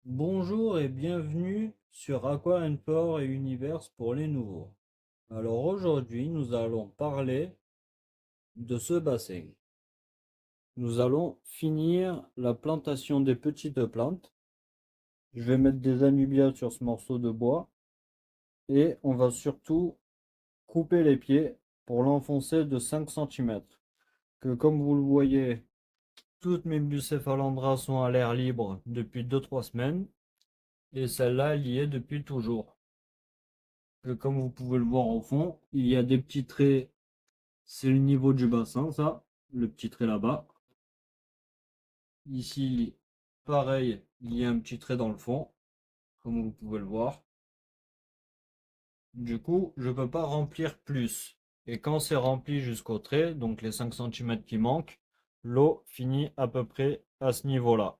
Bonjour et bienvenue sur Aqua Power et Universe pour les nouveaux. Alors aujourd'hui, nous allons parler de ce bassin. Nous allons finir la plantation des petites plantes. Je vais mettre des anubias sur ce morceau de bois et on va surtout couper les pieds pour l'enfoncer de 5 centimètres. Que comme vous le voyez, toutes mes bucéphalandras sont à l'air libre depuis 2-3 semaines et celle-là, elle y est depuis toujours. Que comme vous pouvez le voir au fond, il y a des petits traits. C'est le niveau du bassin, ça, le petit trait là-bas. Ici, pareil, il y a un petit trait dans le fond, comme vous pouvez le voir. Du coup, je ne peux pas remplir plus. Et quand c'est rempli jusqu'au trait, donc les 5 centimètres qui manquent, l'eau finit à peu près à ce niveau-là.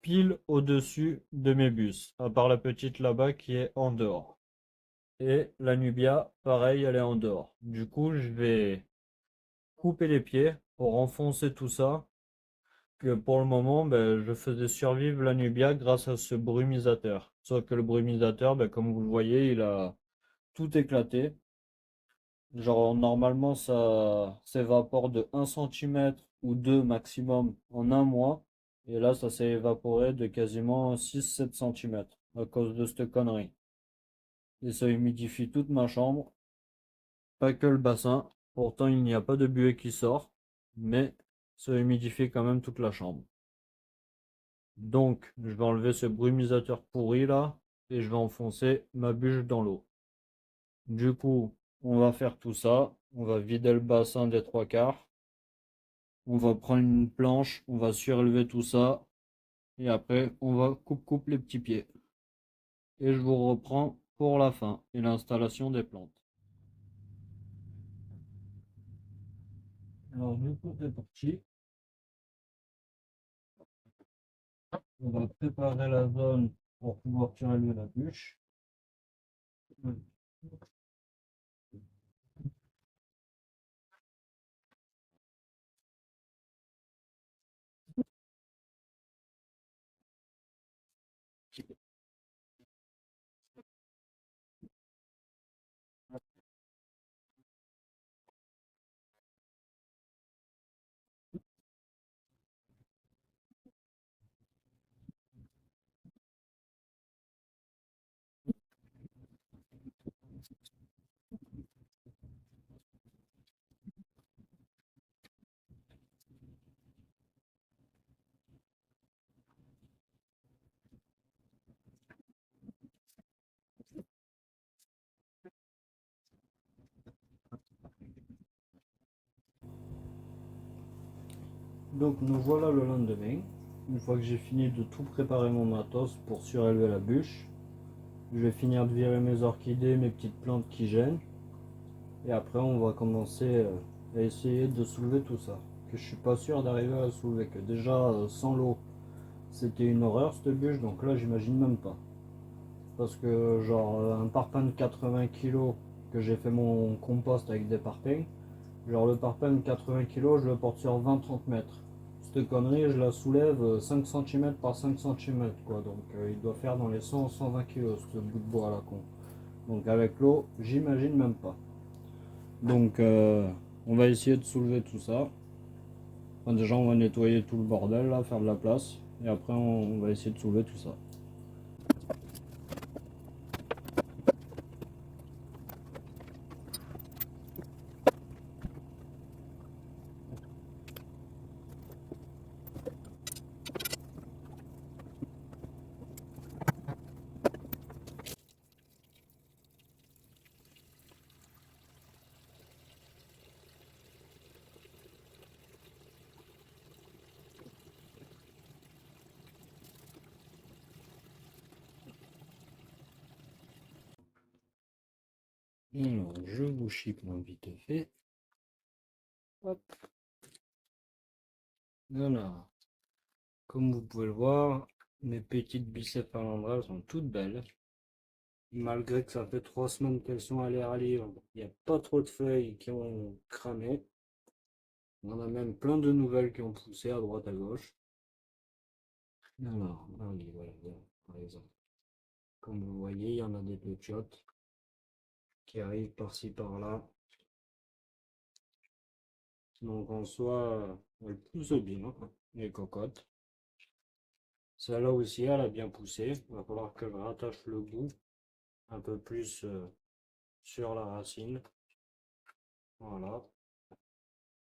Pile au-dessus de mes bus, à part la petite là-bas qui est en dehors. Et la Nubia, pareil, elle est en dehors. Du coup, je vais couper les pieds pour enfoncer tout ça. Que pour le moment, ben, je faisais survivre la Nubia grâce à ce brumisateur. Sauf que le brumisateur, ben, comme vous le voyez, il a tout éclaté. Genre, normalement, ça s'évapore de 1 centimètre ou 2 maximum en un mois. Et là, ça s'est évaporé de quasiment 6-7 centimètres à cause de cette connerie. Et ça humidifie toute ma chambre, pas que le bassin. Pourtant, il n'y a pas de buée qui sort, mais ça humidifie quand même toute la chambre. Donc, je vais enlever ce brumisateur pourri là et je vais enfoncer ma bûche dans l'eau. Du coup, on va faire tout ça. On va vider le bassin des trois quarts. On va prendre une planche, on va surélever tout ça et après on va coupe les petits pieds. Et je vous reprends pour la fin et l'installation des plantes. Alors du coup c'est parti. On va préparer la zone pour pouvoir surélever la bûche. Donc nous voilà le lendemain. Une fois que j'ai fini de tout préparer mon matos pour surélever la bûche, je vais finir de virer mes orchidées, mes petites plantes qui gênent. Et après on va commencer à essayer de soulever tout ça. Que je suis pas sûr d'arriver à soulever. Que déjà sans l'eau c'était une horreur cette bûche. Donc là j'imagine même pas. Parce que genre un parpaing de 80 kg que j'ai fait mon compost avec des parpaings. Genre le parpaing de 80 kg je le porte sur 20-30 mètres. Cette connerie, je la soulève 5 centimètres par 5 centimètres quoi. Donc il doit faire dans les 100-120 kg ce bout de bois à la con. Donc avec l'eau, j'imagine même pas. Donc on va essayer de soulever tout ça. Enfin, déjà on va nettoyer tout le bordel là, faire de la place. Et après on va essayer de soulever tout ça. Alors je vous chipe mon vite fait. Hop. Voilà. Comme vous pouvez le voir, mes petites bicéphalandras sont toutes belles. Malgré que ça fait 3 semaines qu'elles sont à l'air libre, il n'y a pas trop de feuilles qui ont cramé. On a même plein de nouvelles qui ont poussé à droite à gauche. Alors, allez, voilà, par exemple. Comme vous voyez, il y en a des petiotes qui arrivent par-ci par-là. Donc en soi, elles poussent bien, les cocottes. Celle-là aussi, elle a bien poussé. Il va falloir que je rattache le bout un peu plus sur la racine. Voilà.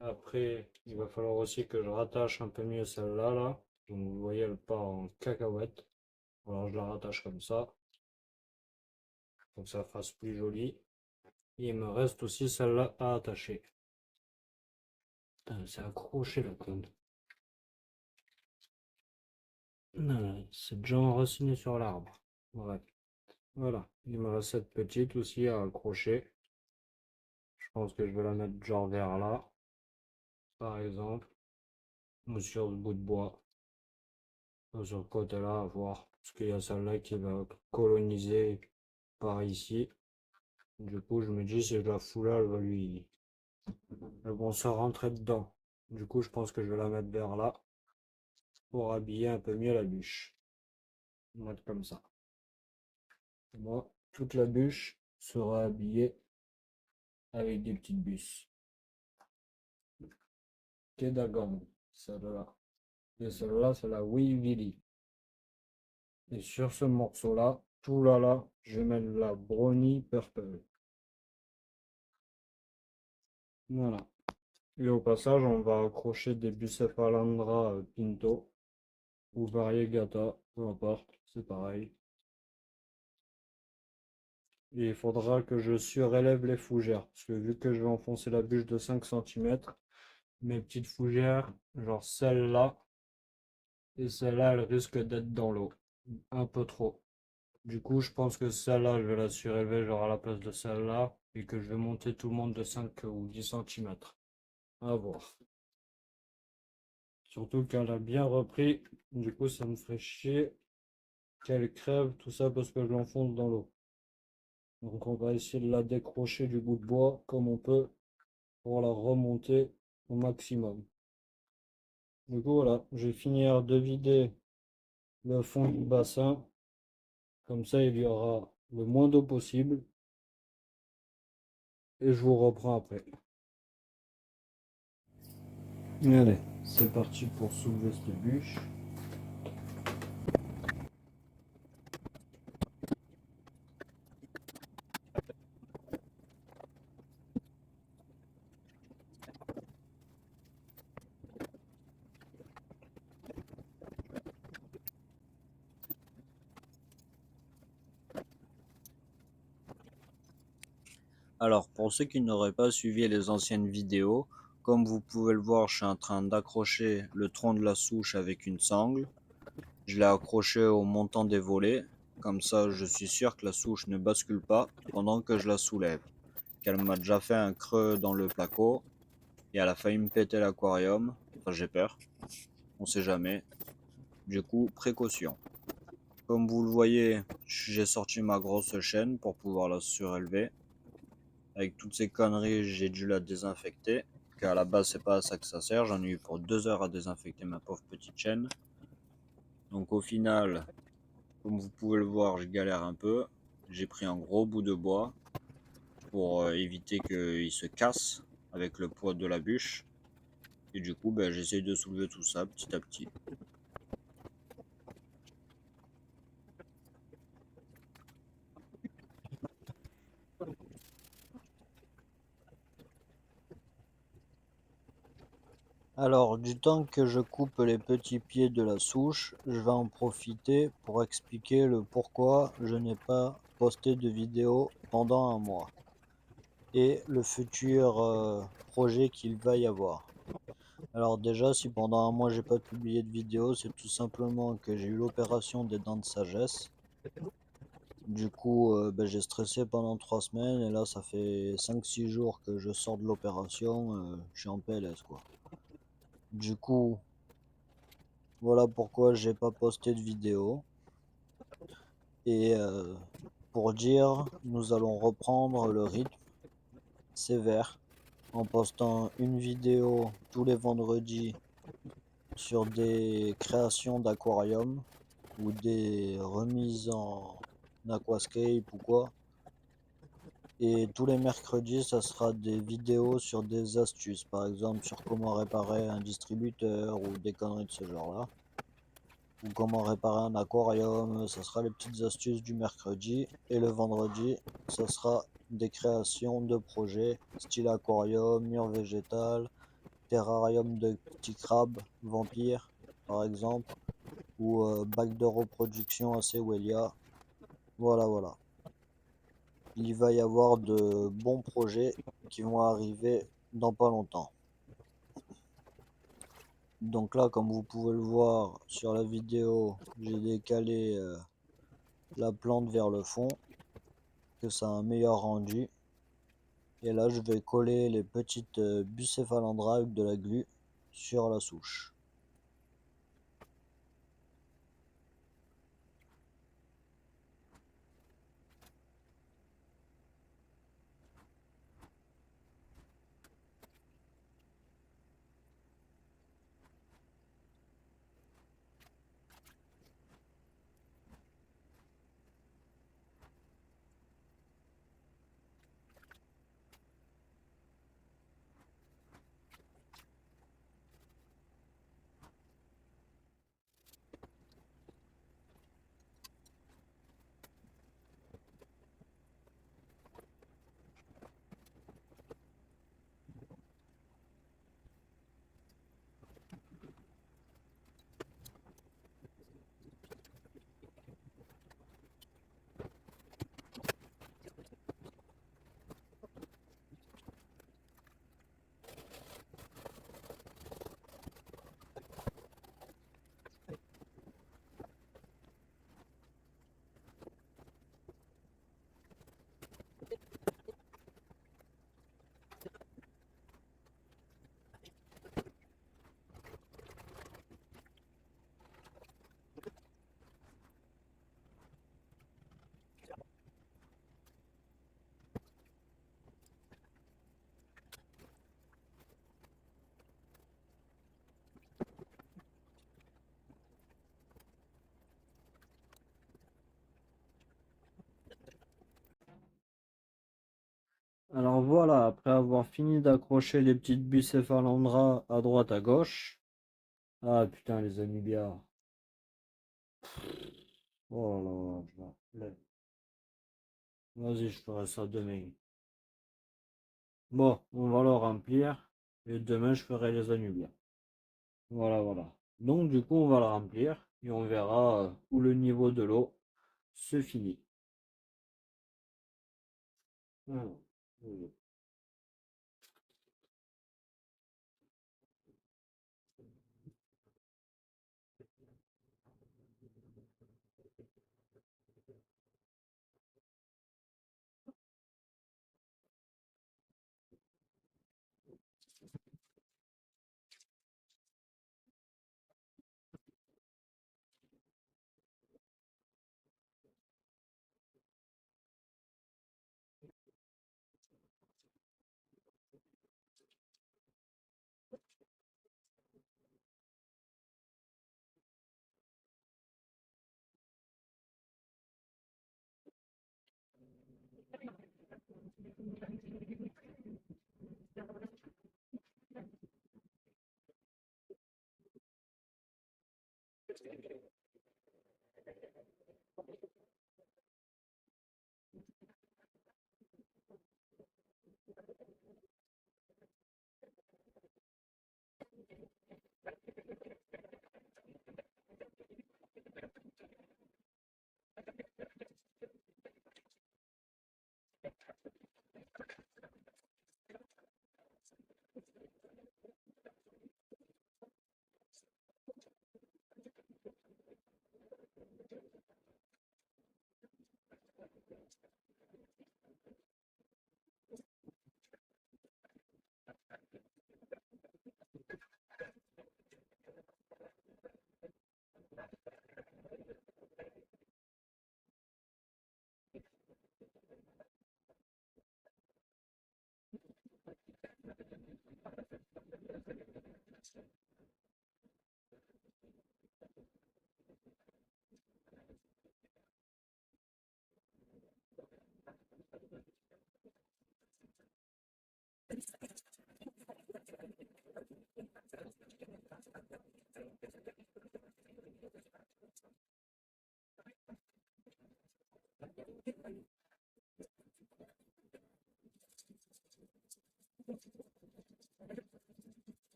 Après, il va falloir aussi que je rattache un peu mieux celle-là, là. Donc vous voyez, elle part en cacahuète. Alors je la rattache comme ça, pour que ça fasse plus joli. Et il me reste aussi celle-là à attacher. Putain, c'est accroché la conne. C'est déjà enraciné sur l'arbre. Bref. Voilà. Il me reste cette petite aussi à accrocher. Je pense que je vais la mettre genre vers là, par exemple. Ou sur le bout de bois. Ou sur le côté là, à voir. Parce qu'il y a celle-là qui va coloniser par ici. Du coup, je me dis, si je la fous là, elles vont se rentrer dedans. Du coup, je pense que je vais la mettre vers là pour habiller un peu mieux la bûche. On va mettre comme ça. Moi, toute la bûche sera habillée avec des petites bûches. Kedagon, celle-là. Et celle-là, c'est la Wee. Et sur ce morceau-là, tout là, je vais mettre la Brownie Purple. Voilà. Et au passage, on va accrocher des Bucephalandra Pinto ou Variegata, peu importe, c'est pareil. Et il faudra que je surélève les fougères, parce que vu que je vais enfoncer la bûche de 5 cm, mes petites fougères, genre celle-là et celle-là, elles risquent d'être dans l'eau. Un peu trop. Du coup, je pense que celle-là, je vais la surélever genre à la place de celle-là et que je vais monter tout le monde de 5 ou 10 cm. À voir. Surtout qu'elle a bien repris. Du coup, ça me ferait chier qu'elle crève, tout ça parce que je l'enfonce dans l'eau. Donc on va essayer de la décrocher du bout de bois comme on peut pour la remonter au maximum. Du coup, voilà, je vais finir de vider le fond du bassin. Comme ça, il y aura le moins d'eau possible. Et je vous reprends après. Allez, c'est parti pour soulever cette bûche. Alors, pour ceux qui n'auraient pas suivi les anciennes vidéos, comme vous pouvez le voir, je suis en train d'accrocher le tronc de la souche avec une sangle. Je l'ai accroché au montant des volets, comme ça je suis sûr que la souche ne bascule pas pendant que je la soulève. Qu'elle m'a déjà fait un creux dans le placo et elle a failli me péter l'aquarium. Enfin, j'ai peur, on sait jamais. Du coup, précaution. Comme vous le voyez, j'ai sorti ma grosse chaîne pour pouvoir la surélever. Avec toutes ces conneries, j'ai dû la désinfecter. Car à la base, c'est pas à ça que ça sert. J'en ai eu pour 2 heures à désinfecter ma pauvre petite chaîne. Donc au final, comme vous pouvez le voir, je galère un peu. J'ai pris un gros bout de bois pour éviter qu'il se casse avec le poids de la bûche. Et du coup, ben, j'essaye de soulever tout ça petit à petit. Alors, du temps que je coupe les petits pieds de la souche, je vais en profiter pour expliquer le pourquoi je n'ai pas posté de vidéo pendant un mois et le futur projet qu'il va y avoir. Alors déjà, si pendant un mois j'ai pas publié de vidéo, c'est tout simplement que j'ai eu l'opération des dents de sagesse. Du coup, ben, j'ai stressé pendant 3 semaines et là ça fait 5-6 jours que je sors de l'opération, je suis en PLS quoi. Du coup, voilà pourquoi j'ai pas posté de vidéo. Et pour dire, nous allons reprendre le rythme sévère en postant une vidéo tous les vendredis sur des créations d'aquarium ou des remises en aquascape ou quoi. Et tous les mercredis, ça sera des vidéos sur des astuces, par exemple sur comment réparer un distributeur ou des conneries de ce genre-là. Ou comment réparer un aquarium, ça sera les petites astuces du mercredi. Et le vendredi, ça sera des créations de projets, style aquarium, mur végétal, terrarium de petits crabes, vampires, par exemple, ou bac de reproduction à Sewellia. Voilà, voilà. Il va y avoir de bons projets qui vont arriver dans pas longtemps. Donc là, comme vous pouvez le voir sur la vidéo, j'ai décalé la plante vers le fond, que ça a un meilleur rendu. Et là, je vais coller les petites bucéphalandra avec de la glu sur la souche. Alors voilà, après avoir fini d'accrocher les petites bucéphalandra à droite à gauche. Ah putain, les anubias. Oh là là, vas-y, je ferai ça demain. Bon, on va le remplir. Et demain, je ferai les anubias. Voilà, voilà. Donc, du coup, on va le remplir. Et on verra où le niveau de l'eau se finit. Voilà.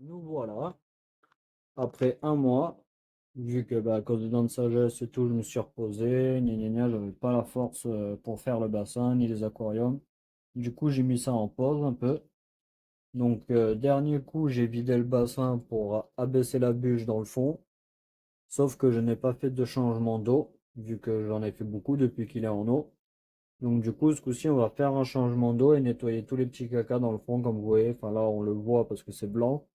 Nous voilà, après un mois, vu que à cause de dents de sagesse et tout, je me suis reposé, gna gna gna, j'avais pas la force pour faire le bassin ni les aquariums. Du coup, j'ai mis ça en pause un peu. Donc, dernier coup, j'ai vidé le bassin pour abaisser la bûche dans le fond. Sauf que je n'ai pas fait de changement d'eau, vu que j'en ai fait beaucoup depuis qu'il est en eau. Donc, du coup, ce coup-ci, on va faire un changement d'eau et nettoyer tous les petits caca dans le fond, comme vous voyez. Enfin, là, on le voit parce que c'est blanc.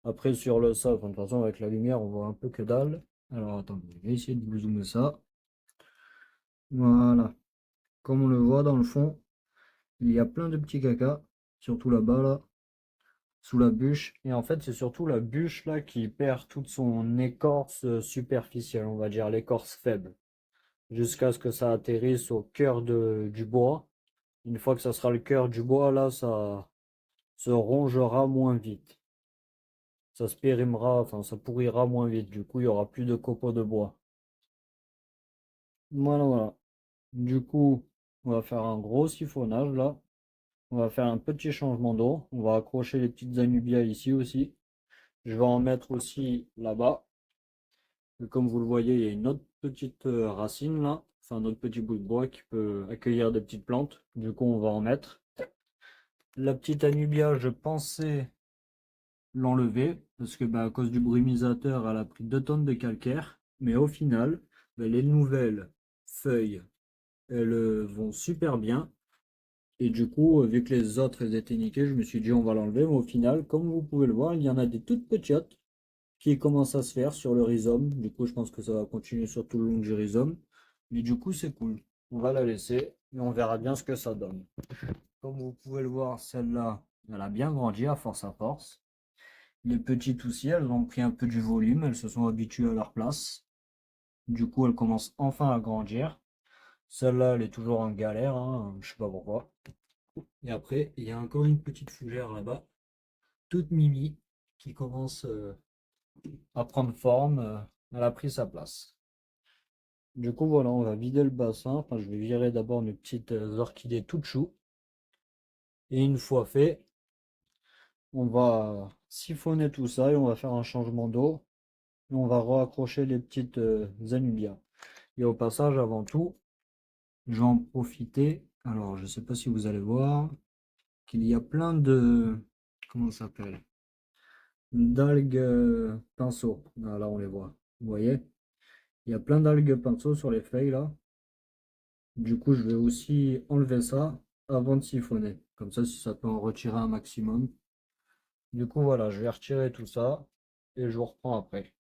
Après, sur le sol, enfin, de toute façon, avec la lumière, on voit un peu que dalle. Alors, attendez, je vais essayer de vous zoomer ça. Voilà. Comme on le voit dans le fond, il y a plein de petits caca, surtout là-bas, là, sous la bûche. Et en fait, c'est surtout la bûche, là, qui perd toute son écorce superficielle, on va dire, l'écorce faible, jusqu'à ce que ça atterrisse au cœur du bois. Une fois que ça sera le cœur du bois, là, ça se rongera moins vite. Ça se périmera, enfin, ça pourrira moins vite. Du coup, il y aura plus de copeaux de bois. Voilà, voilà. Du coup, on va faire un gros siphonnage là. On va faire un petit changement d'eau. On va accrocher les petites anubias ici aussi. Je vais en mettre aussi là-bas. Et comme vous le voyez, il y a une autre petite racine là. Enfin, un autre petit bout de bois qui peut accueillir des petites plantes. Du coup, on va en mettre. La petite anubia, je pensais l'enlever parce que à cause du brumisateur, elle a pris 2 tonnes de calcaire. Mais au final, les nouvelles feuilles, elles vont super bien. Et du coup, vu que les autres elles étaient niquées, je me suis dit on va l'enlever. Mais au final, comme vous pouvez le voir, il y en a des toutes petites qui commencent à se faire sur le rhizome. Du coup, je pense que ça va continuer sur tout le long du rhizome. Mais du coup, c'est cool. On va la laisser et on verra bien ce que ça donne. Comme vous pouvez le voir, celle-là, elle a bien grandi à force. Les petites aussi, elles ont pris un peu du volume, elles se sont habituées à leur place. Du coup, elles commencent enfin à grandir. Celle-là, elle est toujours en galère, hein, je sais pas pourquoi. Et après, il y a encore une petite fougère là-bas, toute mimi, qui commence à prendre forme. Elle a pris sa place. Du coup, voilà, on va vider le bassin. Enfin, je vais virer d'abord mes petites orchidées toutes chou. Et une fois fait, on va siphonner tout ça et on va faire un changement d'eau. Et on va raccrocher les petites anubias. Et au passage, avant tout, je vais en profiter. Alors, je sais pas si vous allez voir qu'il y a plein de, comment ça s'appelle? D'algues pinceaux. Ah, là, on les voit. Vous voyez? Il y a plein d'algues pinceaux sur les feuilles là. Du coup, je vais aussi enlever ça avant de siphonner. Comme ça, si ça peut en retirer un maximum. Du coup, voilà, je vais retirer tout ça et je vous reprends après.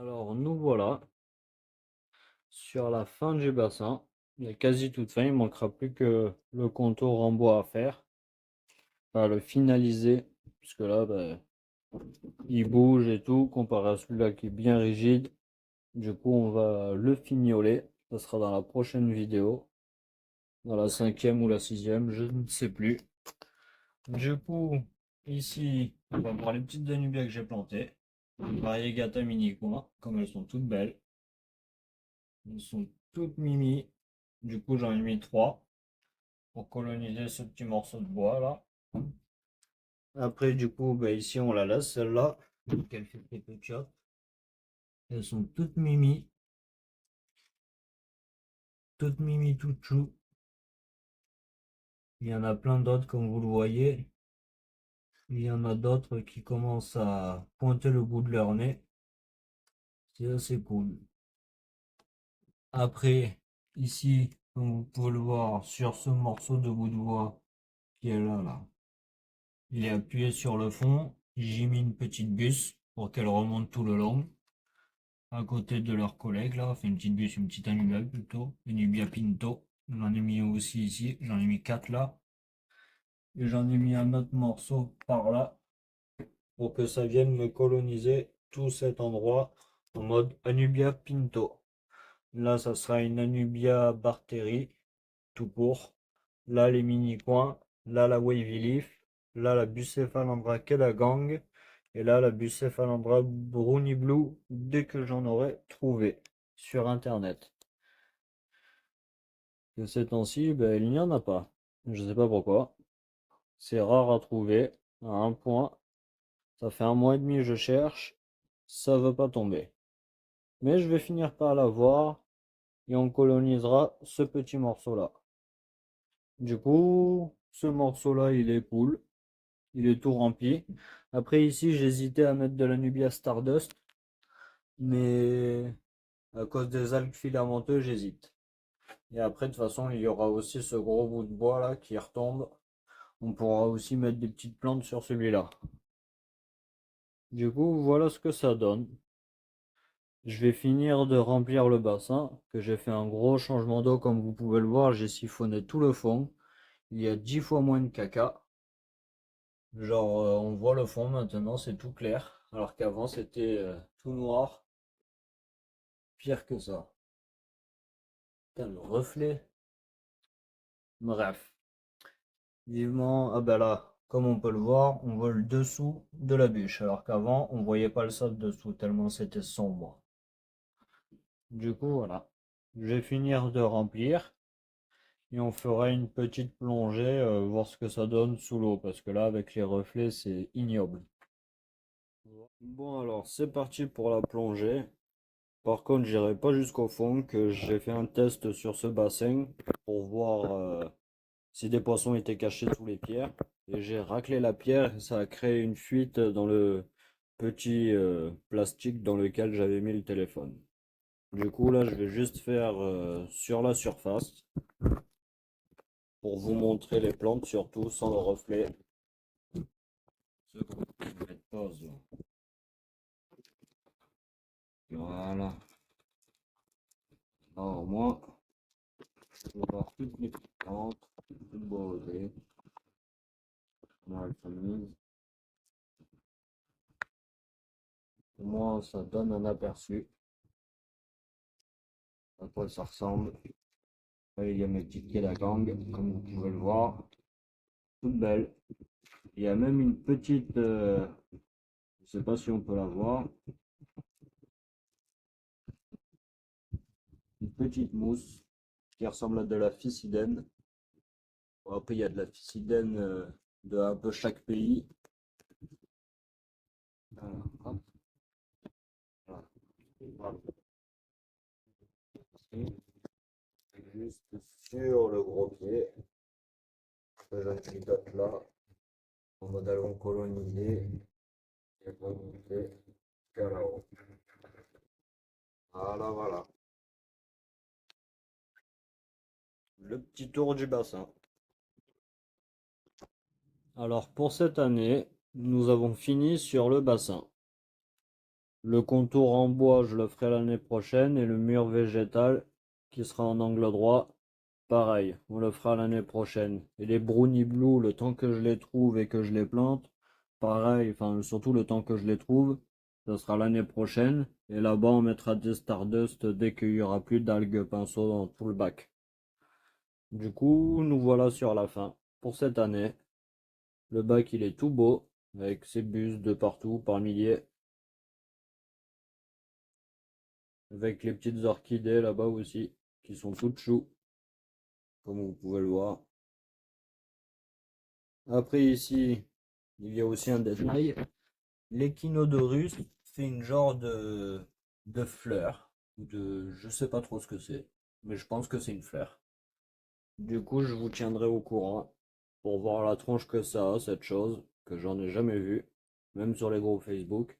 Alors nous voilà sur la fin du bassin. Il est quasi toute fin, il manquera plus que le contour en bois à faire. Enfin, le finaliser, puisque là, ben, il bouge et tout, comparé à celui-là qui est bien rigide. Du coup, on va le fignoler. Ça sera dans la prochaine vidéo. Dans la 5e ou la 6e, je ne sais plus. Du coup, ici, on va voir les petites Danubias que j'ai plantées. Variegata mini coin, comme elles sont toutes belles. Elles sont toutes mimi. Du coup, j'en ai mis 3 pour coloniser ce petit morceau de bois là. Après, du coup, bah, ici, on la laisse celle-là. Elle fait des petiotes. Elles sont toutes mimi. Toutes mimi, toutes chou. Il y en a plein d'autres, comme vous le voyez. Il y en a d'autres qui commencent à pointer le bout de leur nez. C'est assez cool. Après, ici, comme vous pouvez le voir, sur ce morceau de bout de bois qui est là, il est appuyé sur le fond. J'ai mis une petite bûche pour qu'elle remonte tout le long, à côté de leurs collègues là. Enfin, une petite bûche, une petite annulale plutôt, une Nubia Pinto. J'en ai mis aussi ici, j'en ai mis 4 là. Et j'en ai mis un autre morceau par là pour que ça vienne me coloniser tout cet endroit en mode Anubia Pinto. Là, ça sera une Anubia Barteri, tout court. Là, les mini-coins. Là, la Wavy Leaf. Là, la Bucephalandra Kedagang. Et là, la Bucephalandra Brownie Blue, dès que j'en aurai trouvé sur Internet. Que ces temps-ci, ben, il n'y en a pas. Je sais pas pourquoi. C'est rare à trouver, à un point. Ça fait 1 mois et demi que je cherche. Ça veut pas tomber. Mais je vais finir par l'avoir. Et on colonisera ce petit morceau-là. Du coup, ce morceau-là, il est cool. Il est tout rempli. Après, ici, j'hésitais à mettre de la Nubia Stardust. Mais à cause des algues filamenteuses, j'hésite. Et après, de toute façon, il y aura aussi ce gros bout de bois là qui retombe. On pourra aussi mettre des petites plantes sur celui-là. Du coup, voilà ce que ça donne. Je vais finir de remplir le bassin, que j'ai fait un gros changement d'eau comme vous pouvez le voir. J'ai siphonné tout le fond. Il y a 10 fois moins de caca. Genre, on voit le fond maintenant, c'est tout clair. Alors qu'avant, c'était tout noir. Pire que ça. Putain, le reflet. Bref. Vivement, ah ben là, comme on peut le voir, on voit le dessous de la bûche. Alors qu'avant, on voyait pas le sol dessous, tellement c'était sombre. Du coup, voilà. Je vais finir de remplir. Et on fera une petite plongée, voir ce que ça donne sous l'eau. Parce que là, avec les reflets, c'est ignoble. Bon alors, c'est parti pour la plongée. Par contre, j'irai pas jusqu'au fond, que j'ai fait un test sur ce bassin pour voir si des poissons étaient cachés sous les pierres. Et j'ai raclé la pierre et ça a créé une fuite dans le petit plastique dans lequel j'avais mis le téléphone. Du coup, là, je vais juste faire sur la surface pour vous montrer les plantes, surtout sans le reflet. Seconde, je vais mettre pause. Voilà. Alors, moi, je vais voir toutes mes petites plantes, toutes beauté. Voilà, au moins, ça donne un aperçu à quoi ça ressemble. Là, il y a mes petites quais gang, comme vous pouvez le voir, toutes belles. Il y a même une petite, je sais pas si on peut la voir, une petite mousse qui ressemble à de la Physidène. Bon, après, il y a de la Physidène de un peu chaque pays. Voilà, hop, voilà. Juste sur le gros pied. J'ai une cliquette là, en mode allons coloniser et remonter jusqu'à là-haut. Voilà, voilà. Le petit tour du bassin. Alors pour cette année, nous avons fini sur le bassin. Le contour en bois, je le ferai l'année prochaine. Et le mur végétal, qui sera en angle droit, pareil, on le fera l'année prochaine. Et les brownie blue, le temps que je les trouve et que je les plante, pareil, enfin surtout le temps que je les trouve, ça sera l'année prochaine. Et là-bas, on mettra des Stardust dès qu'il y aura plus d'algues pinceau dans tout le bac. Du coup, nous voilà sur la fin pour cette année. Le bac, il est tout beau, avec ses bus de partout, par milliers. Avec les petites orchidées là-bas aussi, qui sont toutes choues, comme vous pouvez le voir. Après ici, il y a aussi un détail. L'échinodorus fait une genre de fleur, je sais pas trop ce que c'est, mais je pense que c'est une fleur. Du coup, je vous tiendrai au courant pour voir la tronche que ça a, cette chose, que j'en ai jamais vue, même sur les groupes Facebook.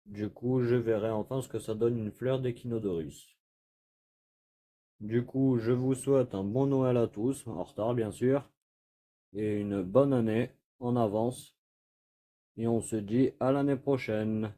Du coup, je verrai enfin ce que ça donne une fleur d'échinodorus. Du coup, je vous souhaite un bon Noël à tous, en retard bien sûr, et une bonne année en avance. Et on se dit à l'année prochaine.